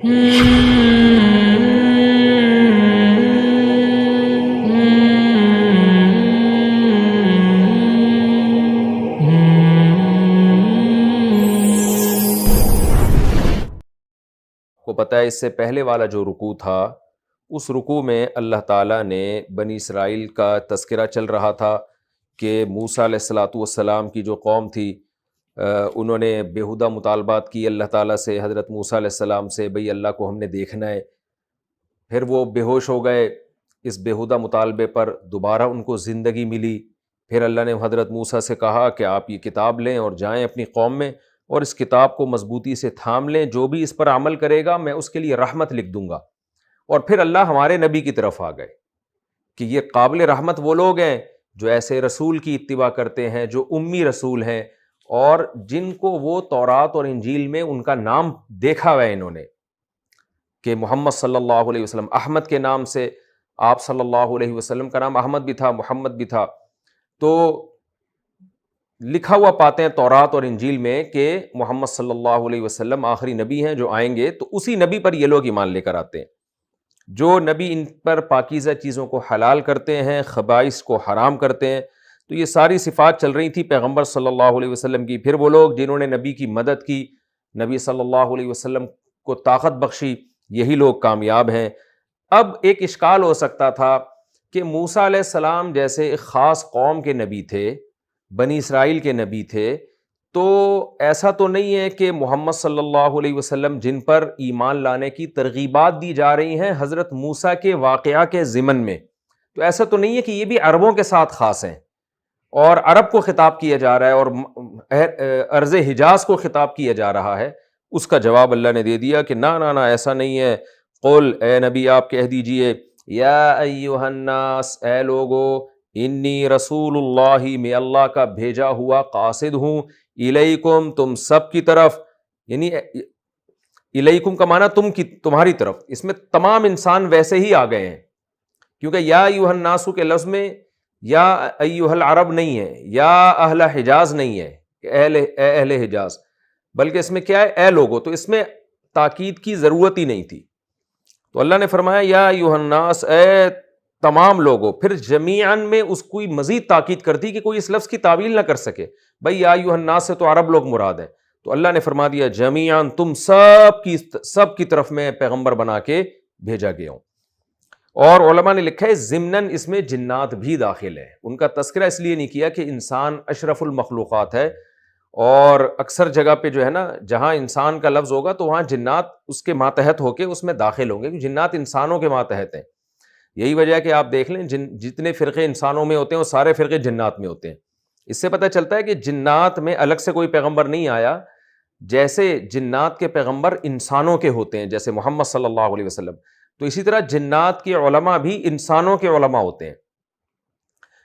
کو پتہ ہے اس سے پہلے والا جو رکوع تھا اس رکوع میں اللہ تعالیٰ نے بنی اسرائیل کا تذکرہ چل رہا تھا کہ موسیٰ علیہ الصلاۃ والسلام کی جو قوم تھی انہوں نے بیہودہ مطالبات کی اللہ تعالیٰ سے، حضرت موسیٰ علیہ السلام سے، بھئی اللہ کو ہم نے دیکھنا ہے۔ پھر وہ بے ہوش ہو گئے، اس بیہودہ مطالبے پر دوبارہ ان کو زندگی ملی۔ پھر اللہ نے حضرت موسیٰ سے کہا کہ آپ یہ کتاب لیں اور جائیں اپنی قوم میں اور اس کتاب کو مضبوطی سے تھام لیں، جو بھی اس پر عمل کرے گا میں اس کے لیے رحمت لکھ دوں گا۔ اور پھر اللہ ہمارے نبی کی طرف آ گئے کہ یہ قابل رحمت وہ لوگ ہیں جو ایسے رسول کی اتباع کرتے ہیں جو امی رسول ہیں، اور جن کو وہ تورات اور انجیل میں ان کا نام دیکھا ہوا ہے انہوں نے کہ محمد صلی اللہ علیہ وسلم، احمد کے نام سے آپ صلی اللہ علیہ وسلم کا نام احمد بھی تھا، محمد بھی تھا، تو لکھا ہوا پاتے ہیں تورات اور انجیل میں کہ محمد صلی اللہ علیہ وسلم آخری نبی ہیں جو آئیں گے، تو اسی نبی پر یہ لوگ ایمان لے کر آتے ہیں۔ جو نبی ان پر پاکیزہ چیزوں کو حلال کرتے ہیں، خبائث کو حرام کرتے ہیں، تو یہ ساری صفات چل رہی تھی پیغمبر صلی اللہ علیہ وسلم کی۔ پھر وہ لوگ جنہوں نے نبی کی مدد کی، نبی صلی اللہ علیہ وسلم کو طاقت بخشی، یہی لوگ کامیاب ہیں۔ اب ایک اشکال ہو سکتا تھا کہ موسیٰ علیہ السلام جیسے ایک خاص قوم کے نبی تھے، بنی اسرائیل کے نبی تھے، تو ایسا تو نہیں ہے کہ محمد صلی اللہ علیہ وسلم جن پر ایمان لانے کی ترغیبات دی جا رہی ہیں حضرت موسیٰ کے واقعہ کے ضمن میں، تو ایسا تو نہیں ہے کہ یہ بھی عربوں کے ساتھ خاص ہیں اور عرب کو خطاب کیا جا رہا ہے اور ارض حجاز کو خطاب کیا جا رہا ہے۔ اس کا جواب اللہ نے دے دیا کہ نہ ایسا نہیں ہے۔ قل، اے نبی آپ کہہ دیجئے، یا ایہا الناس، اے لوگو، انی رسول اللہ، میں اللہ کا بھیجا ہوا قاصد ہوں، الیکم، تم سب کی طرف، یعنی الیکم کا معنی تمہاری طرف، اس میں تمام انسان ویسے ہی آ گئے ہیں، کیونکہ یا ایہا الناس کے لفظ میں یا ایہا العرب نہیں ہے، یا اہل حجاز نہیں ہے کہ اہل حجاز، بلکہ اس میں کیا ہے، اے لوگو، تو اس میں تاکید کی ضرورت ہی نہیں تھی۔ تو اللہ نے فرمایا یا ایہا الناس، اے تمام لوگوں، پھر جمیعاً میں اس کوئی مزید تاکید کر دی کہ کوئی اس لفظ کی تعویل نہ کر سکے، بھئی یا ایہا الناس سے تو عرب لوگ مراد ہیں، تو اللہ نے فرما دیا جمیعاً، تم سب کی طرف میں پیغمبر بنا کے بھیجا گیا ہوں۔ اور علماء نے لکھا ہے ضمناً اس میں جنات بھی داخل ہیں، ان کا تذکرہ اس لیے نہیں کیا کہ انسان اشرف المخلوقات ہے، اور اکثر جگہ پہ جو ہے نا جہاں انسان کا لفظ ہوگا تو وہاں جنات اس کے ماتحت ہو کے اس میں داخل ہوں گے، کیونکہ جنات انسانوں کے ماتحت ہیں۔ یہی وجہ ہے کہ آپ دیکھ لیں جتنے فرقے انسانوں میں ہوتے ہیں وہ سارے فرقے جنات میں ہوتے ہیں۔ اس سے پتہ چلتا ہے کہ جنات میں الگ سے کوئی پیغمبر نہیں آیا، جیسے جنات کے پیغمبر انسانوں کے ہوتے ہیں جیسے محمد صلی اللہ علیہ وسلم، تو اسی طرح جنات کے علماء بھی انسانوں کے علماء ہوتے ہیں،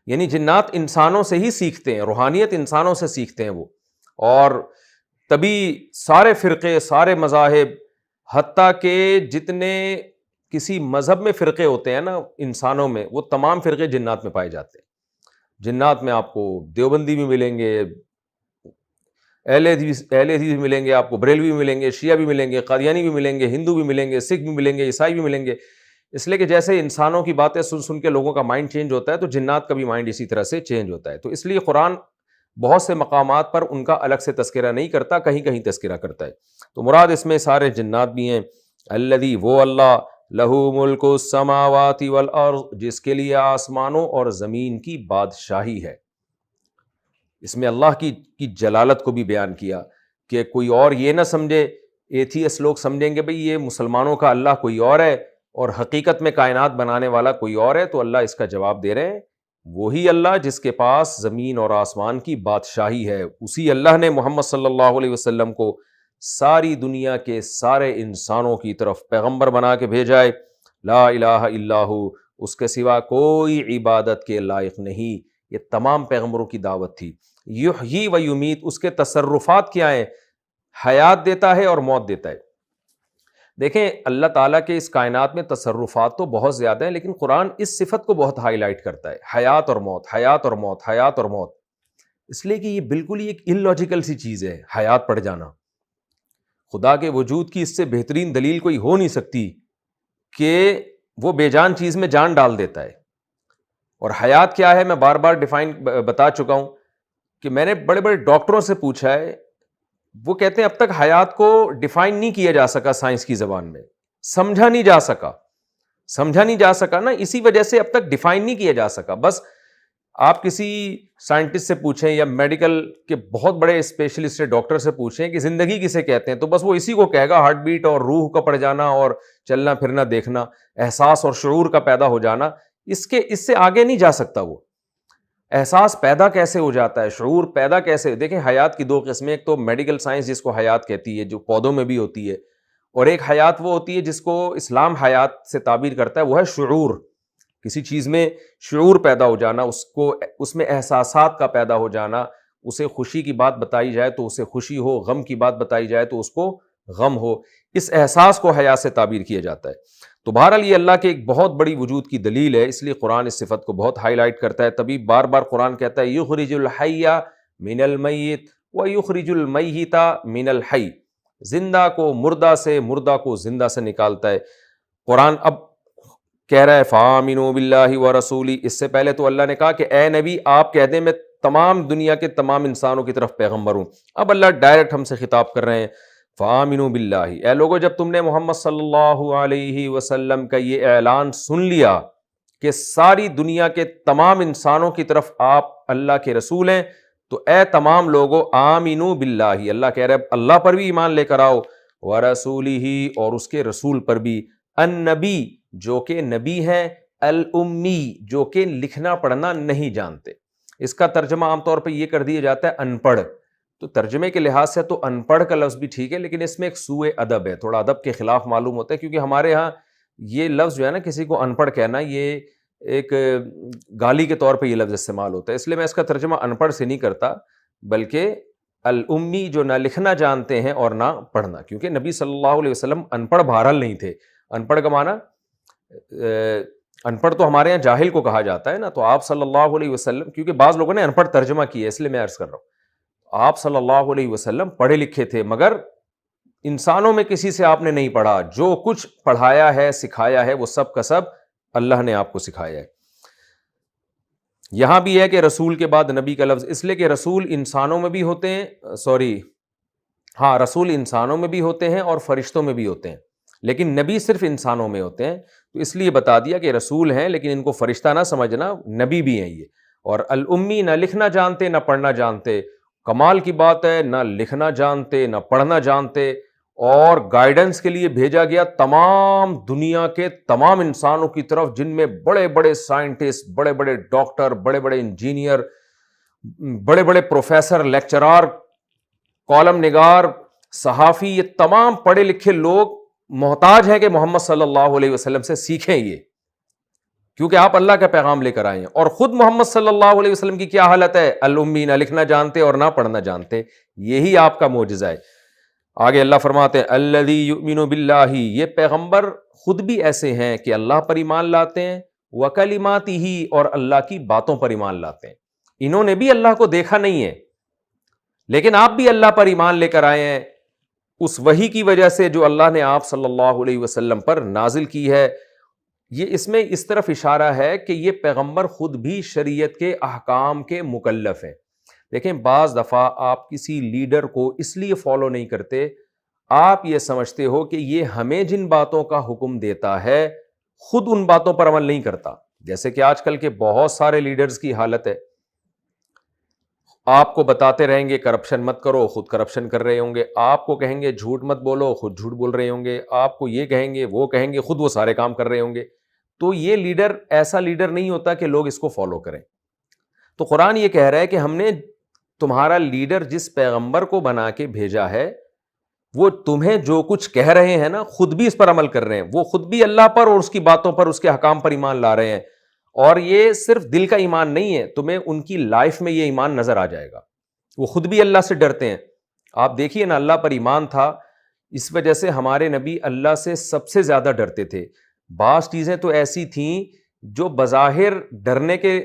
یعنی جنات انسانوں سے ہی سیکھتے ہیں، روحانیت انسانوں سے سیکھتے ہیں وہ، اور تبھی سارے فرقے، سارے مذاہب، حتیٰ کہ جتنے کسی مذہب میں فرقے ہوتے ہیں نا انسانوں میں، وہ تمام فرقے جنات میں پائے جاتے ہیں۔ جنات میں آپ کو دیوبندی بھی ملیں گے، اہل حدیث بھی ملیں گے، آپ کو بریلوی بھی ملیں گے، شیعہ بھی ملیں گے، قادیانی بھی ملیں گے، ہندو بھی ملیں گے، سکھ بھی ملیں گے، عیسائی بھی ملیں گے۔ اس لیے کہ جیسے انسانوں کی باتیں سن کے لوگوں کا مائنڈ چینج ہوتا ہے، تو جنات کا بھی مائنڈ اسی طرح سے چینج ہوتا ہے۔ تو اس لیے قرآن بہت سے مقامات پر ان کا الگ سے تذکرہ نہیں کرتا، کہیں کہیں تذکرہ کرتا ہے۔ تو مراد اس میں سارے جنات بھی ہیں۔ الذی، وہ اللہ، لہو ملک السماوات والارض، جس کے لیے آسمانوں اور زمین کی بادشاہی ہے۔ اس میں اللہ کی جلالت کو بھی بیان کیا کہ کوئی اور یہ نہ سمجھے، ایتھیس لوگ سمجھیں گے بھئی یہ مسلمانوں کا اللہ کوئی اور ہے اور حقیقت میں کائنات بنانے والا کوئی اور ہے، تو اللہ اس کا جواب دے رہے ہیں وہی اللہ جس کے پاس زمین اور آسمان کی بادشاہی ہے، اسی اللہ نے محمد صلی اللہ علیہ وسلم کو ساری دنیا کے سارے انسانوں کی طرف پیغمبر بنا کے بھیجا ہے۔ لا الہ الا ہو، اس کے سوا کوئی عبادت کے لائق نہیں۔ یہ تمام پیغمبروں کی دعوت تھی۔ یحیی و یمیت، اس کے تصرفات کیا ہیں؟ حیات دیتا ہے اور موت دیتا ہے۔ دیکھیں اللہ تعالیٰ کے اس کائنات میں تصرفات تو بہت زیادہ ہیں، لیکن قرآن اس صفت کو بہت ہائی لائٹ کرتا ہے، حیات اور موت، حیات اور موت، حیات اور موت، اس لیے کہ یہ بالکل ہی ایک ان لاجیکل سی چیز ہے حیات پڑ جانا۔ خدا کے وجود کی اس سے بہترین دلیل کوئی ہو نہیں سکتی کہ وہ بے جان چیز میں جان ڈال دیتا ہے۔ اور حیات کیا ہے میں بار بار ڈیفائن بتا چکا ہوں کہ میں نے بڑے بڑے ڈاکٹروں سے پوچھا ہے، وہ کہتے ہیں اب تک حیات کو ڈیفائن نہیں کیا جا سکا سائنس کی زبان میں، سمجھا نہیں جا سکا نا، اسی وجہ سے اب تک ڈیفائن نہیں کیا جا سکا۔ بس آپ کسی سائنٹسٹ سے پوچھیں یا میڈیکل کے بہت بڑے اسپیشلسٹ ڈاکٹر سے پوچھیں کہ زندگی کسے کہتے ہیں، تو بس وہ اسی کو کہے گا، ہارٹ بیٹ اور روح کا پڑ جانا اور چلنا پھرنا دیکھنا، احساس اور شعور کا پیدا ہو جانا، اس سے آگے نہیں جا سکتا۔ وہ احساس پیدا کیسے ہو جاتا ہے، شعور پیدا کیسے؟ دیکھیں حیات کی دو قسمیں، ایک تو میڈیکل سائنس جس کو حیات کہتی ہے جو پودوں میں بھی ہوتی ہے، اور ایک حیات وہ ہوتی ہے جس کو اسلام حیات سے تعبیر کرتا ہے، وہ ہے شعور، کسی چیز میں شعور پیدا ہو جانا، اس میں احساسات کا پیدا ہو جانا، اسے خوشی کی بات بتائی جائے تو اسے خوشی ہو، غم کی بات بتائی جائے تو اس کو غم ہو، اس احساس کو حیات سے تعبیر کیا جاتا ہے۔ تو بہرحال یہ اللہ کے ایک بہت بڑی وجود کی دلیل ہے، اس لیے قرآن اس صفت کو بہت ہائی لائٹ کرتا ہے، تبھی بار بار قرآن کہتا ہے یخرج الحی من المیت ویخرج المیت من الحی، زندہ کو مردہ سے، مردہ کو زندہ سے نکالتا ہے۔ قرآن اب کہہ رہا ہے فآمنوا باللہ ورسولہ، اس سے پہلے تو اللہ نے کہا کہ اے نبی آپ کہہ دیں میں تمام دنیا کے تمام انسانوں کی طرف پیغمبر ہوں، اب اللہ ڈائریکٹ ہم سے خطاب کر رہے ہیں فآمنوا باللہ، اے لوگو جب تم نے محمد صلی اللہ علیہ وسلم کا یہ اعلان سن لیا کہ ساری دنیا کے تمام انسانوں کی طرف آپ اللہ کے رسول ہیں، تو اے تمام لوگو آمنوا باللہ، اللہ کہہ رہے ہیں اللہ پر بھی ایمان لے کر آؤ، ورسولہ اور اس کے رسول پر بھی، النبی جو کہ نبی ہیں، الامی جو کہ لکھنا پڑھنا نہیں جانتے۔ اس کا ترجمہ عام طور پہ یہ کر دیا جاتا ہے ان پڑھ، تو ترجمے کے لحاظ سے تو ان پڑھ کا لفظ بھی ٹھیک ہے، لیکن اس میں ایک سوء ادب ہے، تھوڑا ادب کے خلاف معلوم ہوتا ہے، کیونکہ ہمارے ہاں یہ لفظ جو ہے نا کسی کو ان پڑھ کہنا یہ ایک گالی کے طور پہ یہ لفظ استعمال ہوتا ہے، اس لیے میں اس کا ترجمہ ان پڑھ سے نہیں کرتا، بلکہ الامی جو نہ لکھنا جانتے ہیں اور نہ پڑھنا، کیونکہ نبی صلی اللہ علیہ وسلم ان پڑھ بہرحال نہیں تھے۔ ان پڑھ کا معنی ان پڑھ تو ہمارے یہاں جاہل کو کہا جاتا ہے نا، تو آپ صلی اللہ علیہ وسلم، کیونکہ بعض لوگوں نے ان پڑھ ترجمہ کیا ہے اس لیے میں عرض کر رہا ہوں، آپ صلی اللہ علیہ وسلم پڑھے لکھے تھے، مگر انسانوں میں کسی سے آپ نے نہیں پڑھا، جو کچھ پڑھایا ہے سکھایا ہے وہ سب کا سب اللہ نے آپ کو سکھایا ہے۔ یہاں بھی ہے کہ رسول کے بعد نبی کا لفظ اس لیے کہ رسول انسانوں میں بھی ہوتے ہیں، رسول انسانوں میں بھی ہوتے ہیں اور فرشتوں میں بھی ہوتے ہیں، لیکن نبی صرف انسانوں میں ہوتے ہیں، تو اس لیے بتا دیا کہ رسول ہیں لیکن ان کو فرشتہ نہ سمجھنا، نبی بھی ہیں یہ۔ اور الامی نہ لکھنا جانتے نہ پڑھنا جانتے، کمال کی بات ہے، نہ لکھنا جانتے نہ پڑھنا جانتے، اور گائیڈنس کے لیے بھیجا گیا تمام دنیا کے تمام انسانوں کی طرف، جن میں بڑے بڑے سائنٹسٹ، بڑے بڑے ڈاکٹر، بڑے بڑے انجینئر، بڑے بڑے پروفیسر، لیکچرار، کالم نگار، صحافی، یہ تمام پڑھے لکھے لوگ محتاج ہیں کہ محمد صلی اللہ علیہ وسلم سے سیکھیں یہ، کیونکہ آپ اللہ کا پیغام لے کر آئے ہیں، اور خود محمد صلی اللہ علیہ وسلم کی کیا حالت ہے؟ الامی، نہ لکھنا جانتے اور نہ پڑھنا جانتے، یہی آپ کا معجزہ ہے۔ آگے اللہ فرماتے ہیں الذی یؤمن باللہ، یہ پیغمبر خود بھی ایسے ہیں کہ اللہ پر ایمان لاتے ہیں، وکلماتہ اور اللہ کی باتوں پر ایمان لاتے ہیں۔ انہوں نے بھی اللہ کو دیکھا نہیں ہے، لیکن آپ بھی اللہ پر ایمان لے کر آئے ہیں اس وحی کی وجہ سے جو اللہ نے آپ صلی اللہ علیہ وسلم پر نازل کی ہے۔ یہ اس میں اس طرف اشارہ ہے کہ یہ پیغمبر خود بھی شریعت کے احکام کے مکلف ہیں۔ دیکھیں بعض دفعہ آپ کسی لیڈر کو اس لیے فالو نہیں کرتے، آپ یہ سمجھتے ہو کہ یہ ہمیں جن باتوں کا حکم دیتا ہے خود ان باتوں پر عمل نہیں کرتا، جیسے کہ آج کل کے بہت سارے لیڈرز کی حالت ہے، آپ کو بتاتے رہیں گے کرپشن مت کرو، خود کرپشن کر رہے ہوں گے، آپ کو کہیں گے جھوٹ مت بولو، خود جھوٹ بول رہے ہوں گے، آپ کو یہ کہیں گے وہ کہیں گے، خود وہ سارے کام کر رہے ہوں گے۔ تو یہ لیڈر ایسا لیڈر نہیں ہوتا کہ لوگ اس کو فالو کریں۔ تو قرآن یہ کہہ رہا ہے کہ ہم نے تمہارا لیڈر جس پیغمبر کو بنا کے بھیجا ہے، وہ تمہیں جو کچھ کہہ رہے ہیں نا خود بھی اس پر عمل کر رہے ہیں، وہ خود بھی اللہ پر اور اس کی باتوں پر، اس کے حکام پر ایمان لا رہے ہیں، اور یہ صرف دل کا ایمان نہیں ہے، تمہیں ان کی لائف میں یہ ایمان نظر آ جائے گا، وہ خود بھی اللہ سے ڈرتے ہیں۔ آپ دیکھیے نا، اللہ پر ایمان تھا، اس وجہ سے ہمارے نبی اللہ سے سب سے زیادہ ڈرتے تھے۔ بعض چیزیں تو ایسی تھیں جو بظاہر ڈرنے کے،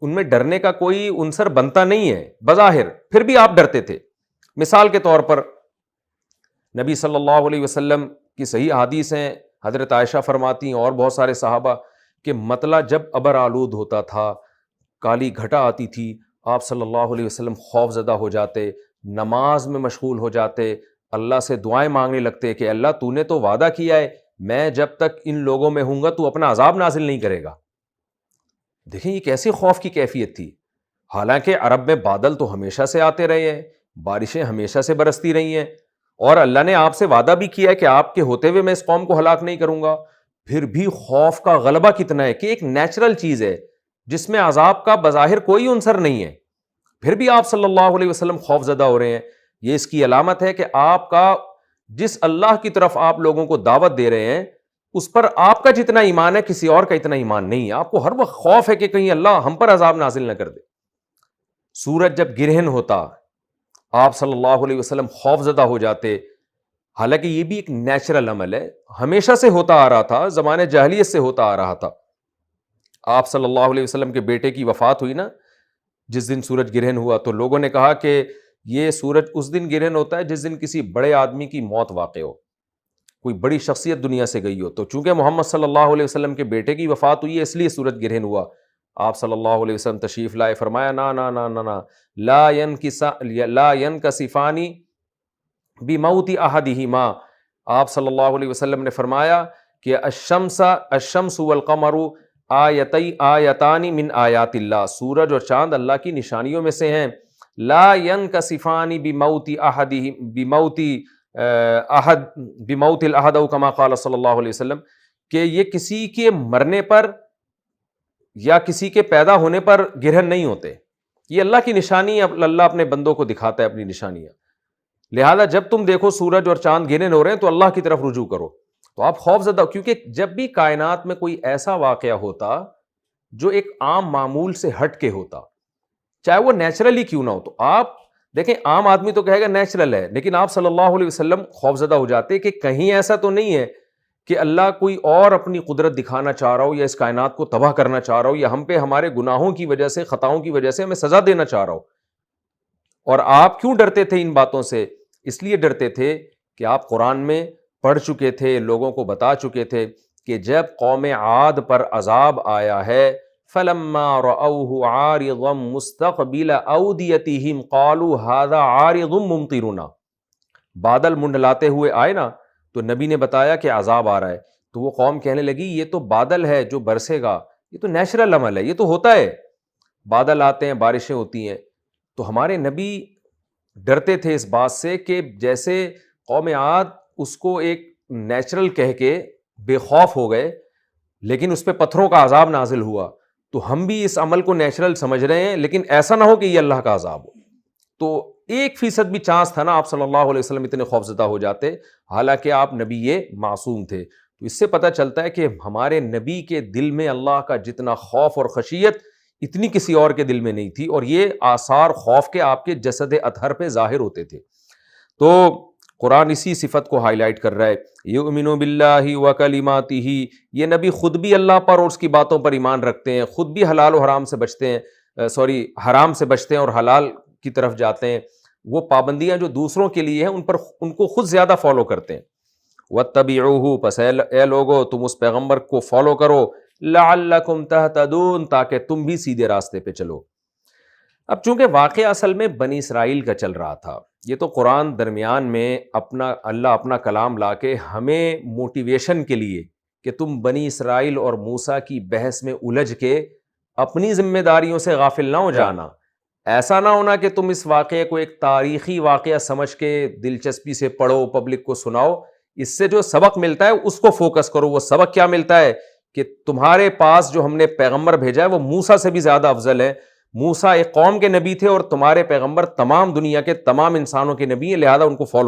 ان میں ڈرنے کا کوئی عنصر بنتا نہیں ہے بظاہر، پھر بھی آپ ڈرتے تھے۔ مثال کے طور پر نبی صلی اللہ علیہ وسلم کی صحیح حدیث ہیں، حضرت عائشہ فرماتی ہیں اور بہت سارے صحابہ کہ مطلع جب ابر آلود ہوتا تھا، کالی گھٹا آتی تھی، آپ صلی اللہ علیہ وسلم خوف زدہ ہو جاتے، نماز میں مشغول ہو جاتے، اللہ سے دعائیں مانگنے لگتے کہ اللہ تو نے تو وعدہ کیا ہے میں جب تک ان لوگوں میں ہوں گا تو اپنا عذاب نازل نہیں کرے گا۔ دیکھیں یہ کیسی خوف کی کیفیت تھی، حالانکہ عرب میں بادل تو ہمیشہ سے آتے رہے ہیں، بارشیں ہمیشہ سے برستی رہی ہیں، اور اللہ نے آپ سے وعدہ بھی کیا ہے کہ آپ کے ہوتے ہوئے میں اس قوم کو ہلاک نہیں کروں گا، پھر بھی خوف کا غلبہ کتنا ہے کہ ایک نیچرل چیز ہے جس میں عذاب کا بظاہر کوئی عنصر نہیں ہے، پھر بھی آپ صلی اللہ علیہ وسلم خوف زدہ ہو رہے ہیں۔ یہ اس کی علامت ہے کہ آپ کا جس اللہ کی طرف آپ لوگوں کو دعوت دے رہے ہیں اس پر آپ کا جتنا ایمان ہے کسی اور کا اتنا ایمان نہیں ہے، آپ کو ہر وقت خوف ہے کہ کہیں اللہ ہم پر عذاب نازل نہ کر دے۔ سورج جب گرہن ہوتا آپ صلی اللہ علیہ وسلم خوف زدہ ہو جاتے، حالانکہ یہ بھی ایک نیچرل عمل ہے، ہمیشہ سے ہوتا آ رہا تھا، زمانے جاہلیت سے ہوتا آ رہا تھا۔ آپ صلی اللہ علیہ وسلم کے بیٹے کی وفات ہوئی نا، جس دن سورج گرہن ہوا تو لوگوں نے کہا کہ یہ سورج اس دن گرہن ہوتا ہے جس دن کسی بڑے آدمی کی موت واقع ہو، کوئی بڑی شخصیت دنیا سے گئی ہو، تو چونکہ محمد صلی اللہ علیہ وسلم کے بیٹے کی وفات ہوئی ہے اس لیے سورج گرہن ہوا۔ آپ صلی اللہ علیہ وسلم تشریف لائے، فرمایا نا نا نا نا نا لا ينکسفان بموت احدہما، آپ صلی اللہ علیہ وسلم نے فرمایا کہ الشمس والقمر آیتان من آیات اللہ، سورج اور چاند اللہ کی نشانیوں میں سے ہیں، لا ينکسفان بموت الاحد او کما قال صلی اللہ علیہ وسلم، کہ یہ کسی کے مرنے پر یا کسی کے پیدا ہونے پر گرہن نہیں ہوتے، یہ اللہ کی نشانی ہے، اللہ اپنے بندوں کو دکھاتا ہے اپنی نشانیاں، لہذا جب تم دیکھو سورج اور چاند گرہن ہو رہے ہیں تو اللہ کی طرف رجوع کرو۔ تو آپ خوف زدہ، کیونکہ جب بھی کائنات میں کوئی ایسا واقعہ ہوتا جو ایک عام معمول سے ہٹ کے ہوتا، چاہے وہ نیچرلی کیوں نہ ہو، تو آپ دیکھیں عام آدمی تو کہے گا نیچرل ہے، لیکن آپ صلی اللہ علیہ وسلم خوف زدہ ہو جاتے کہ کہیں ایسا تو نہیں ہے کہ اللہ کوئی اور اپنی قدرت دکھانا چاہ رہا ہو یا اس کائنات کو تباہ کرنا چاہ رہا ہو یا ہم پہ ہمارے گناہوں کی وجہ سے، خطاؤں کی وجہ سے ہمیں سزا دینا چاہ رہا ہو۔ اور آپ کیوں ڈرتے تھے ان باتوں سے؟ اس لیے ڈرتے تھے کہ آپ قرآن میں پڑھ چکے تھے، لوگوں کو بتا چکے تھے کہ جب قوم عاد پر عذاب آیا ہے، فَلَمَّا رَأَوْهُ عَارِضًا مُسْتَقْبِلَ أَوْدِيَتِهِمْ قَالُوا هَذَا عَارِضٌ مُمْطِرُنَا، بادل منڈلاتے ہوئے آئے نا تو نبی نے بتایا کہ عذاب آ رہا ہے، تو وہ قوم کہنے لگی یہ تو بادل ہے جو برسے گا، یہ تو نیچرل عمل ہے، یہ تو ہوتا ہے، بادل آتے ہیں بارشیں ہوتی ہیں۔ تو ہمارے نبی ڈرتے تھے اس بات سے کہ جیسے قوم عاد اس کو ایک نیچرل کہہ کے بے خوف ہو گئے لیکن اس پہ پتھروں کا عذاب نازل ہوا، تو ہم بھی اس عمل کو نیچرل سمجھ رہے ہیں لیکن ایسا نہ ہو کہ یہ اللہ کا عذاب ہو۔ تو 1% بھی چانس تھا نا آپ صلی اللہ علیہ وسلم اتنے خوفزدہ ہو جاتے، حالانکہ آپ نبی معصوم تھے۔ تو اس سے پتہ چلتا ہے کہ ہمارے نبی کے دل میں اللہ کا جتنا خوف اور خشیت اتنی کسی اور کے دل میں نہیں تھی، اور یہ آثار خوف کے آپ کے جسد اطہر پہ ظاہر ہوتے تھے۔ تو قرآن اسی صفت کو ہائی لائٹ کر رہا ہے، یؤمنو باللہ وکلماتہ، یہ نبی خود بھی اللہ پر اور اس کی باتوں پر ایمان رکھتے ہیں، خود بھی حلال و حرام سے بچتے ہیں، حرام سے بچتے ہیں اور حلال کی طرف جاتے ہیں، وہ پابندیاں جو دوسروں کے لیے ہیں ان کو خود زیادہ فالو کرتے ہیں۔ واتبعوہ، پس اے لوگو تم اس پیغمبر کو فالو کرو، لعلکم تہتدون، تاکہ تم بھی سیدھے راستے پہ چلو۔ اب چونکہ واقعہ اصل میں بنی اسرائیل کا چل رہا تھا، یہ تو قرآن درمیان میں اللہ اپنا کلام لا کے ہمیں موٹیویشن کے لیے کہ تم بنی اسرائیل اور موسیٰ کی بحث میں الجھ کے اپنی ذمہ داریوں سے غافل نہ ہو جانا، ایسا نہ ہونا کہ تم اس واقعے کو ایک تاریخی واقعہ سمجھ کے دلچسپی سے پڑھو، پبلک کو سناؤ، اس سے جو سبق ملتا ہے اس کو فوکس کرو۔ وہ سبق کیا ملتا ہے کہ تمہارے پاس جو ہم نے پیغمبر بھیجا ہے وہ موسیٰ سے بھی زیادہ افضل ہے۔ موسیٰ ایک قوم کے نبی تھے اور تمہارے پیغمبر تمام دنیا کے تمام انسانوں کے نبی ہیں، لہذا ان کو فالو